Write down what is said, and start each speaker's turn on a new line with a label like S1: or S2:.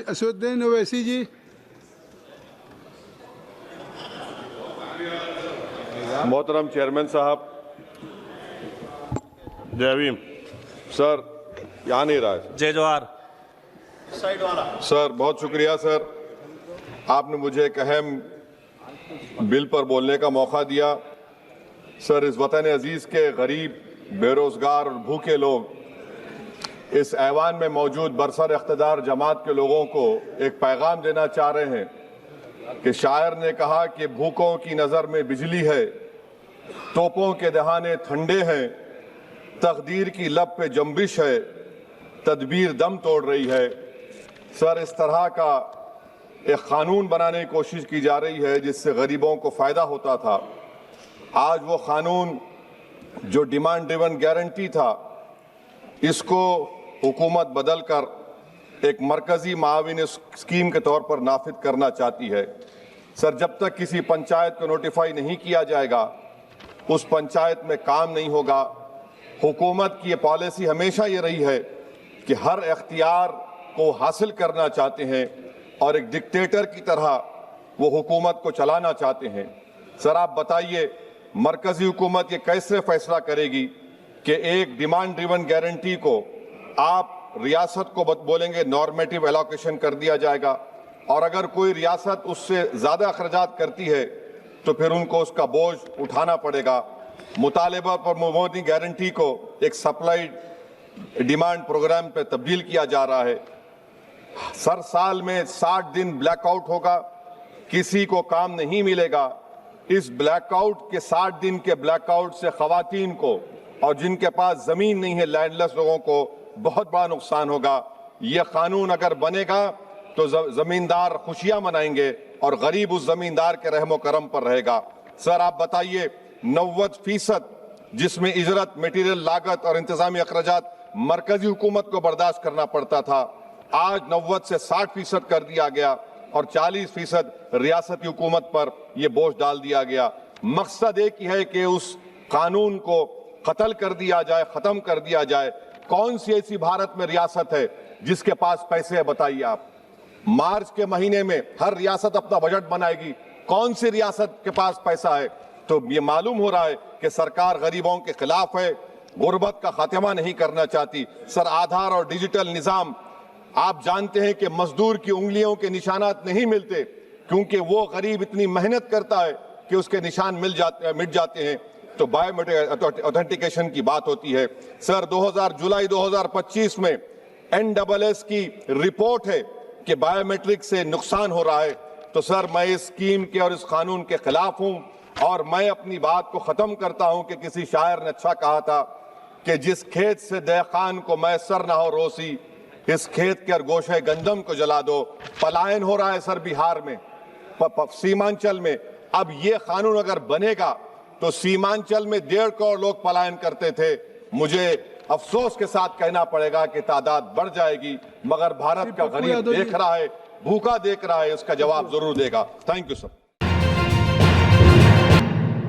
S1: اسدالدین اویسی جی.
S2: محترم چیئرمین صاحب. جے بھیم. سر یہاں نہیں رہا ہے.
S3: جے جوہر.
S2: سر بہت شکریہ سر، آپ نے مجھے ایک اہم بل پر بولنے کا موقع دیا. سر اس وطن عزیز کے غریب، بے روزگار اور بھوکے لوگ اس ایوان میں موجود برسر اقتدار جماعت کے لوگوں کو ایک پیغام دینا چاہ رہے ہیں کہ شاعر نے کہا کہ بھوکوں کی نظر میں بجلی ہے، توپوں کے دہانے ٹھنڈے ہیں، تقدیر کی لب پہ جنبش ہے، تدبیر دم توڑ رہی ہے. سر اس طرح کا ایک قانون بنانے کی کوشش کی جا رہی ہے جس سے غریبوں کو فائدہ ہوتا تھا. آج وہ قانون جو ڈیمانڈ ڈریون گارنٹی تھا، اس کو حکومت بدل کر ایک مرکزی معاون اسکیم کے طور پر نافذ کرنا چاہتی ہے. سر جب تک کسی پنچایت کو نوٹیفائی نہیں کیا جائے گا اس پنچایت میں کام نہیں ہوگا. حکومت کی یہ پالیسی ہمیشہ یہ رہی ہے کہ ہر اختیار کو حاصل کرنا چاہتے ہیں اور ایک ڈکٹیٹر کی طرح وہ حکومت کو چلانا چاہتے ہیں. سر آپ بتائیے مرکزی حکومت یہ کیسے فیصلہ کرے گی کہ ایک ڈیمانڈ ڈریون گارنٹی کو آپ ریاست کو بولیں گے نارمیٹیو ایلوکیشن کر دیا جائے گا، اور اگر کوئی ریاست اس سے زیادہ اخراجات کرتی ہے تو پھر ان کو اس کا بوجھ اٹھانا پڑے گا. مطالبہ پر مبنی گارنٹی کو ایک سپلائی ڈیمانڈ پروگرام پہ تبدیل کیا جا رہا ہے. سر سال میں 60 دن بلیک آؤٹ ہوگا، کسی کو کام نہیں ملے گا. اس بلیک آؤٹ کے 60 دن کے بلیک آؤٹ سے خواتین کو اور جن کے پاس زمین نہیں ہے لینڈ لیس لوگوں کو بہت بڑا نقصان ہوگا. یہ قانون اگر بنے گا تو زمیندار خوشیاں منائیں گے اور غریب اس زمیندار کے رحم و کرم پر رہے گا. سر آپ بتائیے 90% جس میں اجرت، میٹیریل لاگت اور انتظامی اخراجات مرکزی حکومت کو برداشت کرنا پڑتا تھا، آج 90 سے 60% کر دیا گیا اور 40% ریاستی حکومت پر یہ بوجھ ڈال دیا گیا. مقصد ایک ہی ہے کہ اس قانون کو قتل کر دیا جائے، ختم کر دیا جائے. کون سی ایسی بھارت میں ریاست ہے جس کے پاس پیسے ہے؟ بتائیے آپ. مارچ کے مہینے میں ہر ریاست اپنا بجٹ بنائے گی، کون سی ریاست کے پاس پیسہ ہے؟ تو یہ معلوم ہو رہا ہے کہ سرکار غریبوں کے خلاف ہے، غربت کا خاتمہ نہیں کرنا چاہتی. سر آدھار اور ڈیجیٹل نظام، آپ جانتے ہیں کہ مزدور کی انگلیوں کے نشانات نہیں ملتے کیونکہ وہ غریب اتنی محنت کرتا ہے کہ اس کے نشان مٹ جاتے ہیں. تو بایو میٹرک اوتھینٹیکیشن کی بات ہوتی ہے. سر جولائی 2025 میں NSS کی رپورٹ ہے کہ بایو میٹرک سے نقصان ہو رہا ہے. تو سر میں اس اسکیم کے اور اس قانون کے خلاف ہوں، اور میں اپنی بات کو ختم کرتا ہوں کہ کسی شاعر نے اچھا کہا تھا کہ جس کھیت سے دہقان کو میسر نہ ہو روسی، اس کھیت کے گوشے گندم کو جلا دو. پلائن ہو رہا ہے سر بہار میں، سیمانچل میں. اب یہ قانون اگر بنے گا تو سیمانچل میں 1.5 کروڑ لوگ پلائن کرتے تھے. مجھے افسوس کے ساتھ کہنا پڑے گا کہ تعداد بڑھ جائے گی، مگر بھارت کا غریب دیکھ رہا ہے، بھوکا دیکھ رہا ہے، اس کا جواب ضرور دے گا. Thank you sir.